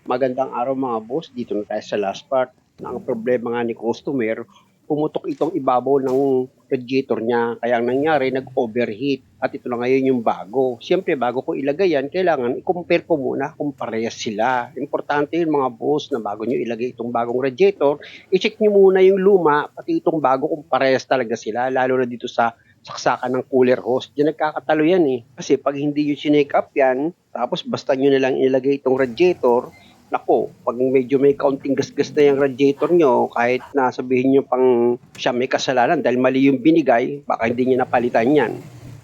Magandang araw mga boss, dito na tayo sa last part. Na ang problema nga ni customer, pumutok itong ibabaw ng radiator niya. Kaya ang nangyari, nag-overheat. At ito na ngayon yung bago. Siyempre, bago ko ilagay yan, kailangan i-compare ko muna kung parehas sila. Importante yun mga boss na bago nyo ilagay itong bagong radiator, i-check nyo muna yung luma, pati itong bago kung parehas talaga sila. Lalo na dito sa saksakan ng cooler hose. Diyan nagkakatalo yan eh. Kasi pag hindi nyo sinake up yan, tapos basta nyo na lang ilagay itong radiator, nako, pag medyo may kaunting gasgas na yung radiator nyo, kahit na sabihin nyo pang siya may kasalanan dahil mali yung binigay, baka hindi nyo napalitan yan.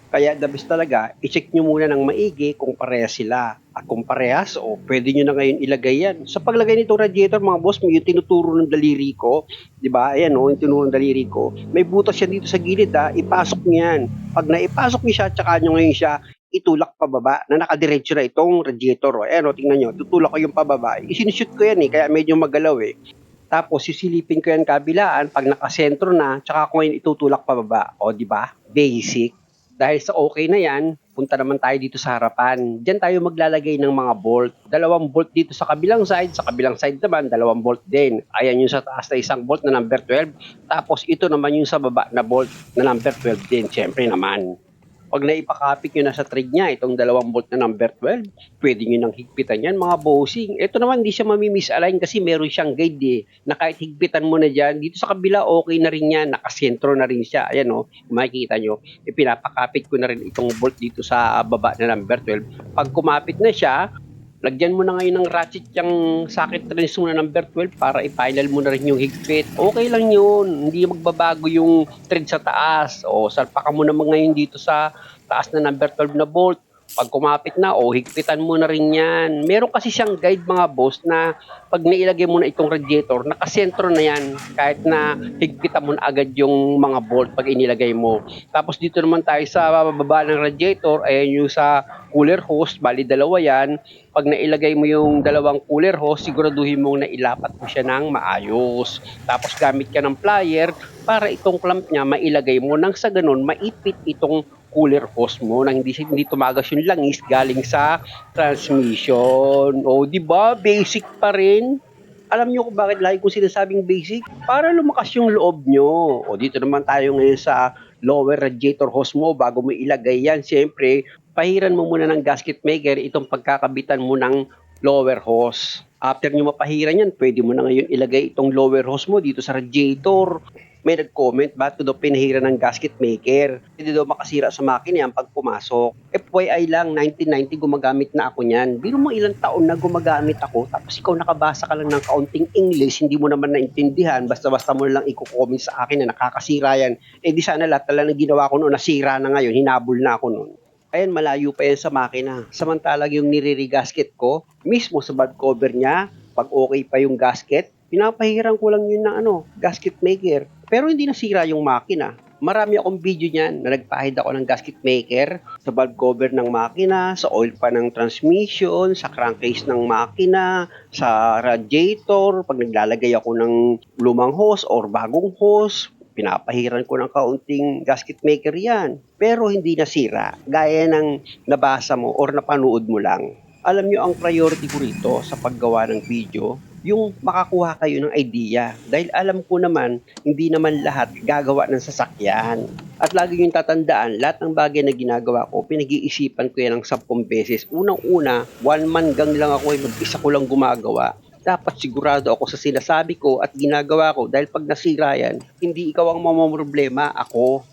Kaya the best talaga, i-check nyo muna ng maigi kung parehas sila. At kung parehas, pwede nyo na ngayon ilagay yan. Sa paglagay nitong radiator, mga boss, may yung tinuturo ng daliri ko, di ba? Ayan yung tinuro ng daliri ko. May butas yan dito sa gilid, ipasok nyo yan. Pag naipasok nyo siya, tsaka nyo ngayon siya itulak pababa na nakadiretso na itong radiator. Ayan tingnan nyo, tutulak ko yung pababa. Isinishoot ko yan kaya medyo magalaw Tapos sisilipin ko yan kabilaan, pag nakasentro na, tsaka ko ngayon itutulak pababa. O di ba? Basic. Dahil sa okay na yan, punta naman tayo dito sa harapan. Diyan tayo maglalagay ng mga bolt. 2 bolt dito sa kabilang side naman, 2 bolt din. Ayan yung sa taas na 1 bolt na number 12. Tapos ito naman yung sa baba na bolt na number 12 din, syempre naman. Pag naipakapit nyo na sa thread niya, itong 2 bolt na number 12, pwede nyo nang higpitan yan, mga bossing. Ito naman, hindi siya mamimisalign kasi meron siyang guide na kahit higpitan mo na dyan, dito sa kabila, okay na rin yan, nakasentro na rin siya. Ayan makikita nyo, pinapakapit ko na rin itong bolt dito sa baba na number 12. Pag kumapit na siya, lagyan mo na ngayon ng ratchet yung socket trans mo na number 12 para i-final mo na rin yung higpit. Okay lang yun. Hindi magbabago yung thread sa taas. Salpakan mo naman ngayon dito sa taas na number 12 na bolt. Pag kumapit na, higpitan mo na rin yan. Meron kasi siyang guide mga boss na pag nailagay mo na itong radiator, nakasentro na yan. Kahit na higpitan mo na agad yung mga bolt pag inilagay mo. Tapos dito naman tayo sa baba ng radiator, ayan yung sa cooler hose, bali 2 yan. Pag nailagay mo yung 2 cooler hose, siguraduhin mong nailapat mo siya ng maayos. Tapos gamit ka ng plier para itong clamp niya mailagay mo nang sa ganun maipit itong cooler hose mo nang hindi tumagas yung langis galing sa transmission. Di ba? Basic pa rin. Alam niyo kung bakit lagi ko sinasabing basic? Para lumakas yung loob nyo. Dito naman tayo ngayon sa lower radiator hose mo bago mo ilagay yan. Siyempre, pahiran mo muna ng gasket maker itong pagkakabitan mo ng lower hose. After nyo mapahiran yan, pwede mo na ngayon ilagay itong lower hose mo dito sa radiator. May nag-comment, ba't ko daw pinahiran ng gasket maker? Hindi daw makasira sa makina yan pag pumasok. FYI lang, 1990 gumagamit na ako niyan. Biro mo ilang taon na gumagamit ako, tapos ikaw nakabasa ka lang ng kaunting English, hindi mo naman naintindihan, basta-basta mo lang i-comment sa akin na nakakasira yan. Di sana lahat talaga na ginawa ko noon, nasira na ngayon, hinabol na ako noon. Ayan, malayo pa yan sa makina. Samantalang yung nire-gasket ko, mismo sa valve cover niya, pag okay pa yung gasket, pinapahiran ko lang yun ng gasket maker. Pero hindi nasira yung makina. Marami akong video niyan na nagpahid ako ng gasket maker sa valve cover ng makina, sa oil pan ng transmission, sa crankcase ng makina, sa radiator, pag naglalagay ako ng lumang hose or bagong hose, pinapahiran ko ng kaunting gasket maker yan. Pero hindi nasira, gaya ng nabasa mo or napanood mo lang. Alam nyo, ang priority ko rito sa paggawa ng video, yung makakuha kayo ng idea. Dahil alam ko naman, hindi naman lahat gagawa ng sasakyan. At lagi yung tatandaan, lahat ng bagay na ginagawa ko, pinag-iisipan ko yan ng 10 beses. Unang-una, 1 man gang lang ako, mag-isa ko lang gumagawa. Dapat sigurado ako sa sinasabi ko at ginagawa ko dahil pag nasira yan, hindi ikaw ang mamamroblema, ako.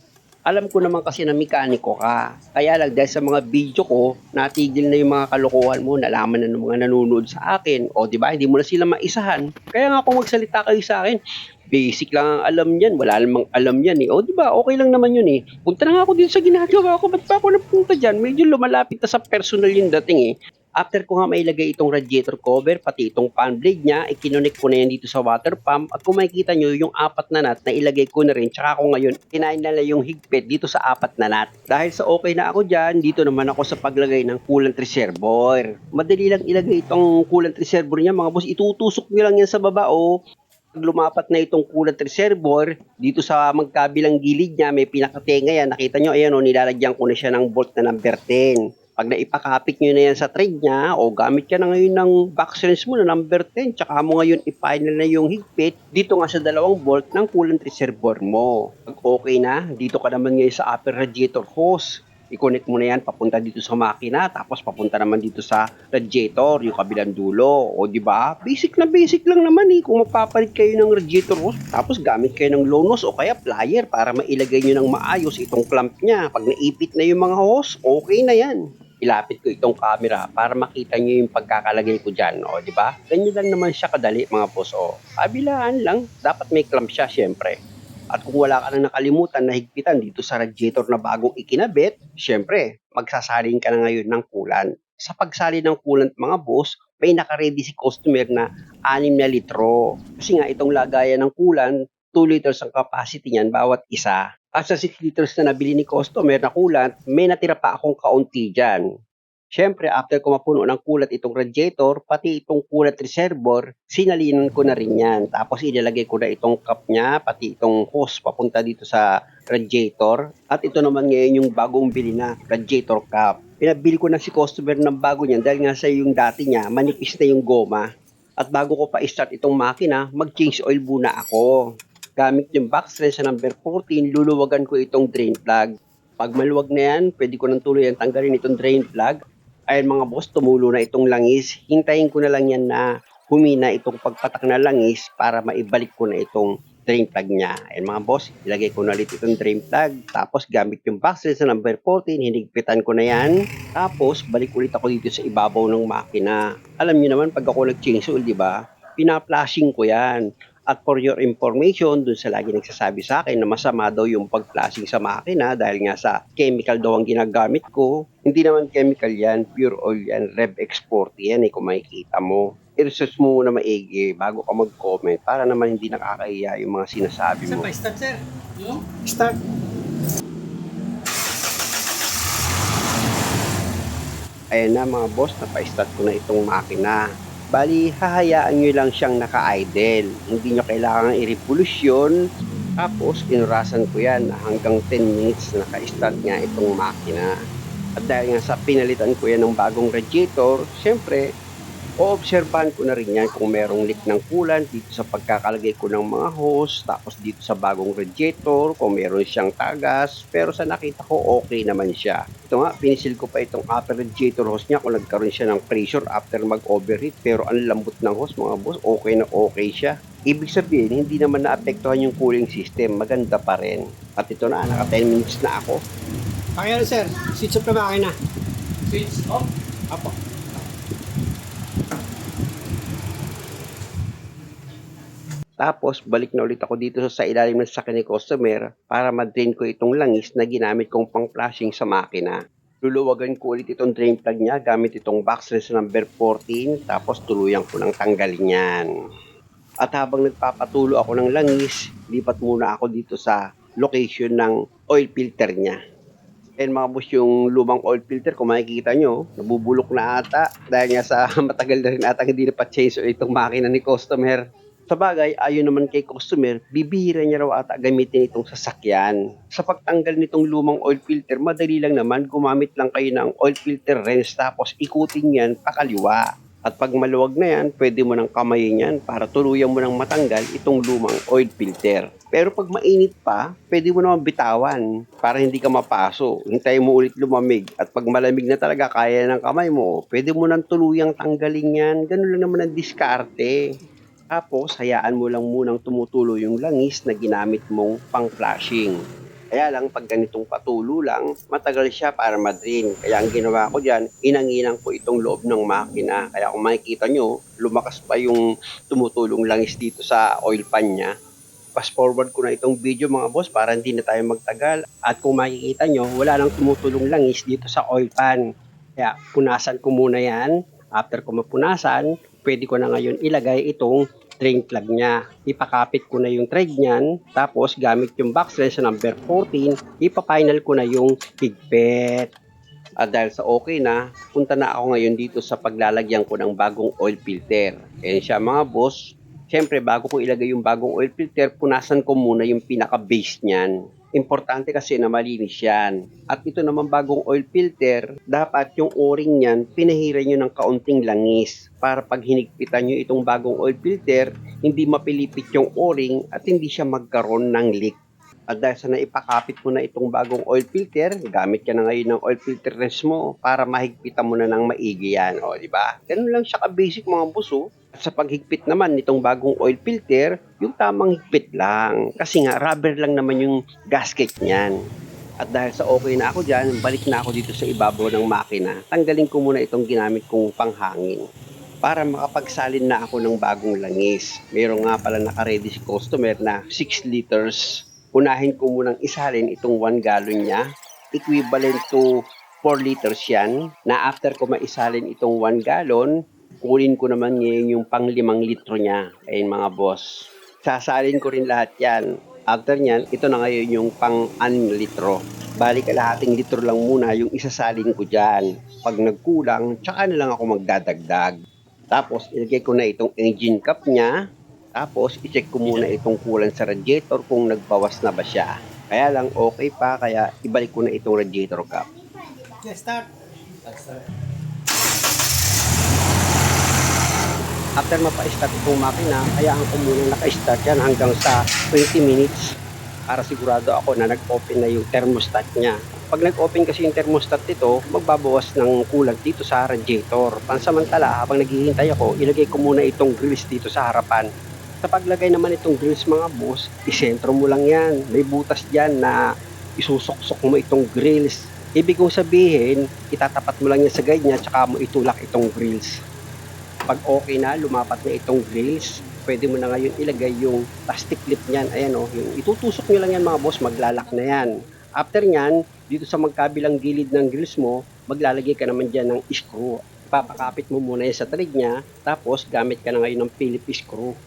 Alam ko naman kasi na mekaniko ka. Kaya lang dahil sa mga video ko, natigil na yung mga kalokohan mo, nalaman na ng mga nanonood sa akin. Di ba? Hindi mo na sila maisahan. Kaya nga kung magsalita kayo sa akin, basic lang ang alam yan. Wala namang alam yan di ba? Okay lang naman yun Punta na nga ako dito sa ginagawa ko. Ba't pa ako napunta dyan? Medyo lumalapit na sa personal yung dating After ko nga mailagay itong radiator cover, pati itong fan blade niya, ikinonect ko na yan dito sa water pump. At kung makikita nyo, yung 4 na nut na ilagay ko na rin, tsaka ako ngayon, inainala yung higpit dito sa 4 na nut. Dahil sa okay na ako dyan, dito naman ako sa paglagay ng coolant reservoir. Madali lang ilagay itong coolant reservoir niya, mga boss. Itutusok nyo lang yan sa baba, Pag lumapat na itong coolant reservoir, dito sa magkabilang gilid niya, may pinakatenga yan. Nakita nyo, ayan nilalagyan ko na siya ng bolt na number 10. Pag naipakapit nyo na yan sa thread niya o gamit ka na ngayon ng box wrench mo na number 10 tsaka mo ngayon i-final na yung higpit dito nga sa dalawang bolt ng coolant reservoir mo. Pag okay na, dito ka naman ngayon sa upper radiator hose. I-connect mo na yan papunta dito sa makina tapos papunta naman dito sa radiator, yung kabilang dulo. O di ba? Basic na basic lang naman eh. Kung magpapalit kayo ng radiator hose, tapos gamit kayo ng low nose o kaya plier para mailagay nyo ng maayos itong clamp niya. Pag naipit na yung mga hose, okay na yan. Ilapit ko itong camera para makita nyo yung pagkakalagay ko dyan. O, di ba? Ganyan lang naman siya kadali mga boss. O, kabilaan lang. Dapat may clamp siya, syempre. At kung wala ka nang nakalimutan na higpitan dito sa radiator na bagong ikinabit, syempre, magsasalin ka na ngayon ng coolant. Sa pagsali ng coolant mga boss, may nakaredy si customer na 6 na litro. Kasi nga itong lagayan ng coolant, 2 liters ang capacity niyan bawat isa. At sa 6 liters na nabili ni customer na coolant, may natira pa akong kaunti dyan. Siyempre, after ko mapuno ng coolant itong radiator, pati itong coolant reservoir, sinalinan ko na rin yan. Tapos ilalagay ko na itong cup niya, pati itong hose papunta dito sa radiator. At ito naman ngayon yung bagong bili na radiator cup. Pinabili ko na si customer ng bago niyan dahil nga sa yung dati niya, manipis na yung goma. At bago ko pa i-start itong makina, mag-change oil muna ako. Gamit yung box wrench sa number 14, luluwagan ko itong drain plug. Pag maluwag na yan, pwede ko nang tuluyan tanggalin itong drain plug. Ayun mga boss, tumulo na itong langis. Hintayin ko na lang yan na humina itong pagpatak na langis para maibalik ko na itong drain plug niya. Ayun mga boss, ilagay ko na ulit itong drain plug. Tapos gamit yung box wrench sa number 14, hinigpitan ko na yan. Tapos balik ulit ako dito sa ibabaw ng makina. Alam niyo naman pag ako nag-change oil, di ba? Pina-flashing ko yan. At for your information, dun sa lagi nagsasabi sa akin na masama daw yung pag-flashing sa makina dahil nga sa chemical daw ang ginagamit ko. Hindi naman chemical yan, pure oil yan, Rev X40 yan kung makikita mo. I-research mo muna maigi bago ka mag-comment para naman hindi nakakahiya yung mga sinasabi mo. Start, sir. Start. Ayan na mga boss, napa-start ko na itong makina. Bali, hahayaan nyo lang siyang naka-idle. Hindi nyo kailangan i-revolusyon. Tapos, inurasan ko yan hanggang 10 minutes na naka-start nga itong makina. At dahil nga sa pinalitan ko yan ng bagong radiator, syempre, o-obserbahan ko na rin yan kung merong leak ng coolant dito sa pagkakalagay ko ng mga hose, tapos dito sa bagong radiator, kung meron siyang tagas, pero sa nakita ko okay naman siya. Ito nga, pinisil ko pa itong upper radiator hose niya kung nagkaroon siya ng pressure after mag-overheat, pero ang lambot ng hose mga boss, okay na okay siya. Ibig sabihin, hindi naman naapektuhan yung cooling system, maganda pa rin. At ito na, naka 10 minutes na ako. Pakiano, sir. Switch off na makina. Switch off. Apo. Tapos, balik na ulit ako dito sa ilalim ng sasakyan ni customer para ma-drain ko itong langis na ginamit kong pang-flashing sa makina. Luluwagan ko ulit itong drain plug niya gamit itong box wrench number 14, tapos tuluyan ko ng tanggalin yan. At habang nagpapatulo ako ng langis, lipat muna ako dito sa location ng oil filter niya. And mga boss, yung lumang oil filter, kung makikita nyo, nabubulok na ata dahil nga sa matagal na rin ata hindi na pa-change oil itong makina ni customer. Sa bagay, ayon naman kay customer, bibihira niya raw ata gamitin itong sasakyan. Sa pagtanggal nitong lumang oil filter, madali lang naman, gumamit lang kayo ng oil filter wrench tapos ikutin yan pakaliwa. At pag maluwag na yan, pwede mo nang kamayin yan para tuluyan mo nang matanggal itong lumang oil filter. Pero pag mainit pa, pwede mo naman bitawan para hindi ka mapaso. Hintayin mo ulit lumamig. At pag malamig na talaga, kaya ng kamay mo, pwede mo nang tuluyang tanggalin yan. Ganun lang naman ang diskarte. Tapos, hayaan mo lang munang tumutulo yung langis na ginamit mong pang-flashing. Kaya lang, pag ganitong patulo lang, matagal siya para ma-drain. Kaya ang ginawa ko dyan, inanginan ko itong loob ng makina. Kaya kung makikita nyo, lumakas pa yung tumutulong langis dito sa oil pan niya. Fast forward ko na itong video mga boss para hindi na tayo magtagal. At kung makikita nyo, wala nang tumutulong langis dito sa oil pan. Kaya punasan ko muna yan. After ko mapunasan, pwede ko na ngayon ilagay itong drain plug niya. Ipakapit ko na yung thread niyan, tapos gamit yung box wrench number 14, ipa-final ko na yung higpit. At dahil sa okay na, punta na ako ngayon dito sa paglalagyan ko ng bagong oil filter. Ayan siya mga boss. Siyempre, bago ko ilagay yung bagong oil filter, punasan ko muna yung pinaka-base niyan. Importante kasi na malinis yan. At ito naman bagong oil filter, dapat yung o-ring niyan, pinahiran nyo ng kaunting langis para pag hinigpitan nyo itong bagong oil filter, hindi mapilipit yung o-ring at hindi siya magkaroon ng leak. At dahil sa naipakapit mo na itong bagong oil filter, gamit ka na ngayon ng oil filter rinse mo para mahigpitan mo na ng maigi yan. O, di ba? Ganun lang siya ka-basic mga buso. At sa paghigpit naman nitong bagong oil filter, yung tamang higpit lang. Kasi nga, rubber lang naman yung gasket niyan. At dahil sa okay na ako dyan, balik na ako dito sa ibabaw ng makina. Tanggalin ko muna itong ginamit kong panghangin para makapagsalin na ako ng bagong langis. Meron nga pala naka-ready si customer na 6 liters. Unahin ko munang isalin itong 1 gallon niya. Equivalent to 4 liters yan. Na after ko maisalin itong 1 gallon, kunin ko naman ngayon yung pang 5 litro niya. Ayun mga boss. Sasalin ko rin lahat yan. After nyan, ito na ngayon yung pang 6 litro. Balik kalahating litro lang muna yung isasalin ko dyan. Pag nagkulang, tsaka na lang ako magdadagdag. Tapos, ilagay ko na itong engine cap niya. Tapos, i-check ko muna itong coolant sa radiator kung nagbawas na ba siya. Kaya lang, okay pa. Kaya, ibalik ko na itong radiator cap. Yes, start. After mapa-start itong makina, hayaan ko muna naka-start yan hanggang sa 20 minutes para sigurado ako na nag-open na yung thermostat niya. Pag nag-open kasi yung thermostat nito, magbabawas ng coolant dito sa radiator. Pansamantala, habang naghihintay ako, ilagay ko muna itong grills dito sa harapan. Sa paglagay naman itong grills mga boss, isentro mo lang yan. May butas dyan na isusok-sok mo itong grills. Ibig kong sabihin, itatapat mo lang yan sa guide niya tsaka mo itulak itong grills. Pag okay na, lumapat na itong grills, pwede mo na ngayon ilagay yung plastic clip niyan. Ayan o, yung itutusok nyo lang yan mga boss, maglalak na yan. After nyan, dito sa magkabilang gilid ng grills mo, maglalagay ka naman dyan ng screw. Papakapit mo muna yan sa talig niya, tapos gamit ka na ngayon ng Phillips screw.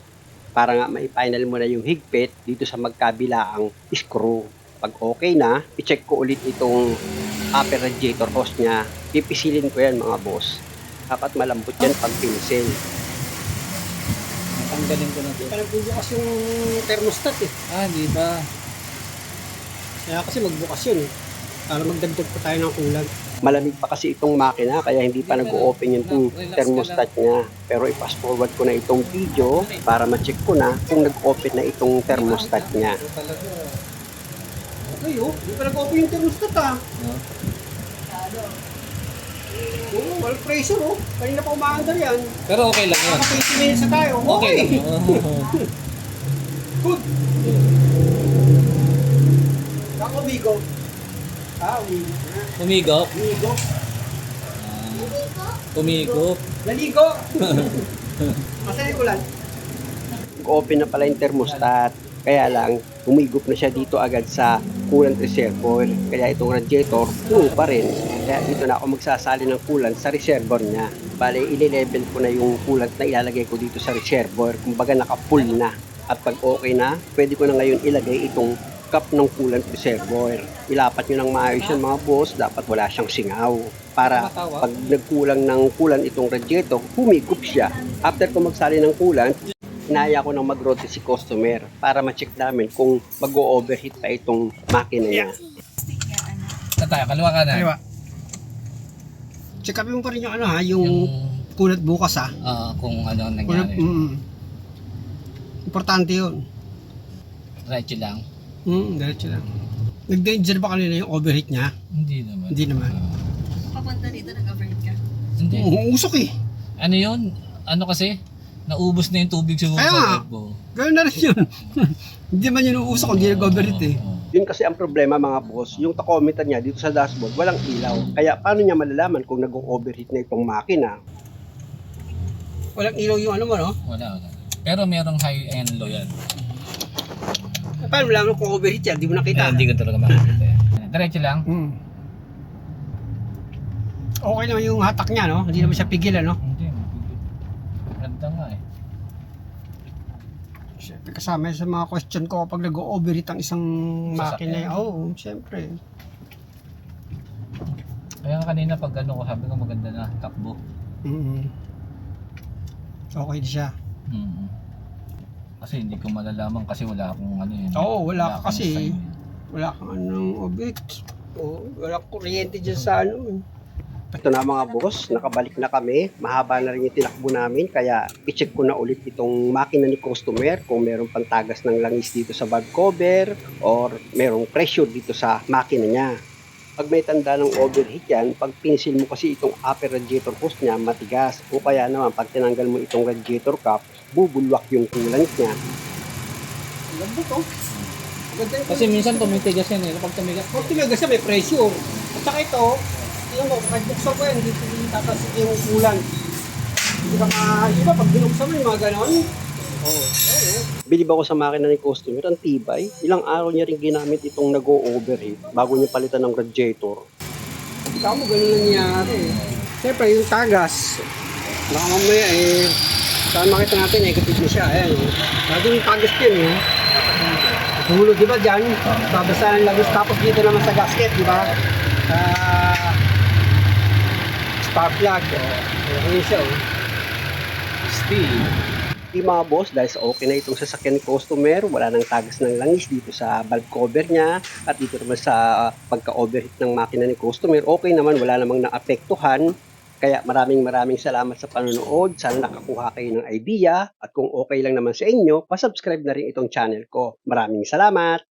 Para nga mai-final mo na yung higpit dito sa magkabilaang screw. Pag okay na, i-check ko ulit itong upper radiator hose niya. Pipisilin ko yan mga boss. Dapat malambot yan pag pinsil. Tanggalin ko na to. Kaya nagbubukas yung thermostat eh. Di ba? Kaya kasi magbukas yun eh. Para magdagdag pa tayo ng coolant. Malamig pa kasi itong makina kaya hindi pa nag-o-open yung thermostat niya. Pero i-fast forward ko na itong video para ma-check ko na kung nag-open na itong thermostat niya. Okay oh, hindi pa nag-open yung thermostat ah. Oo, walang pressure oh. Kanina pa umaandar yan. Pero okay lang yun. Naka 20 minutes na tayo. Okay. Good. Kako umigo. Umigo. Umigo. Umigo. Umigo. Naligo. Masaya ko lang. Nag-open na pala yung thermostat. Kaya lang, humigop na siya dito agad sa coolant reservoir. Kaya itong radiator, puno pa rin. Kaya dito na ako magsasali ng coolant sa reservoir niya. Bale, ile-level ko na yung coolant na ilalagay ko dito sa reservoir. Kumbaga naka-full na. At pag okay na, pwede ko na ngayon ilagay itong cup ng coolant reservoir. Ilapat nyo ng maayos yan mga boss. Dapat wala siyang singaw. Para pag nagkulang ng coolant itong radiator, humigop siya. After ko magsali ng coolant, inaya ko nang mag-rotate si customer para ma-check namin kung mag-o-overheat pa itong makina niya. Saan tayo? Kaliwa ka na. Kaliwa. Check upin mo pa rin yung ano ha, yung coolant bukas ha. Kung ano Coolant, nangyari. Importante yun. Diretso lang. Diretso lang. Nag-danger ba kanina yung overheat niya? Hindi naman. Hindi naman. Papunta dito, nag-overheat ka. Hindi. Usok eh. Ano yun? Ano kasi? Naubos na yung tubig siguro Kaya nga. sa turbo. Ganoon na rin yun. Hindi man yun uusok kung hindi nag-overheat eh. Yun kasi ang problema mga boss, yung tachometer niya dito sa dashboard, walang ilaw. Kaya paano niya malalaman kung nag-overheat na itong makina? Walang ilaw yung ano mo no? Wala. Pero merong high and low yan. Paano malaman kung overheat yan? Hindi mo nakita. Hindi ko talaga makikita yan. Diretso lang. Okay naman yung hatak niya no? Hindi naman siya pigil ano? Hindi. Ganda nga eh. Siyempre kasama yan sa mga question ko kapag nag-overheat ang isang Sasakyan. makina. Oo, siyempre. Kaya nga kanina pag ano ko, sabi ko maganda na takbo. Okay na siya. Kasi hindi ko malalaman kasi wala akong ano yun. Oo, wala ka akong kasi. sign. Wala kang anong object. O, wala kang kuryente dyan sa ano. Ito na mga boss, nakabalik na kami. Mahaba na rin yung tinakbo namin kaya i-check ko na ulit itong makina ni customer kung meron pang tagas ng langis dito sa valve cover or merong pressure dito sa makina niya. Pag may tanda ng overheat yan, pag pinsil mo kasi itong upper radiator hose niya, matigas. O kaya naman, pag tinanggal mo itong radiator cap, bubulwak yung coolant niya. Lambot oh. Maganda yung Kasi minsan tumitigas yan eh. Kapag tumigas, Pag tumagas siya, may pressure. At saka ito, tingnan mo, pag buksan ko yan, dito yung tatasik yung ulan. Hindi ka iba, pag binuksan mo yung mga ganon. Bilib ako sa makina ni customer, ang tibay. Ilang araw niya rin ginamit itong nag-overheat bago niya palitan ng radiator. Ikaw mo, ganun nangyari. Siyempre, yung tagas. Baka mamaya eh, saan makita natin, negative na siya. Ayan, oh. Lagi yung tagas din, eh. Hulog, di ba dyan? Babasa ng lagos. Tapos dito naman sa gasket, di ba? Spark plug. Oh. Ayan siya, oh. steel. Di mga boss, dahil sa okay na itong sasakyan ni customer, wala nang tagas ng langis dito sa valve cover niya at dito naman sa pagka-overheat ng makina ni customer, okay naman, wala namang naapektuhan. Kaya maraming salamat sa panonood. Sana nakakuha kayo ng idea at kung okay lang naman sa inyo, pasubscribe na rin itong channel ko. Maraming salamat!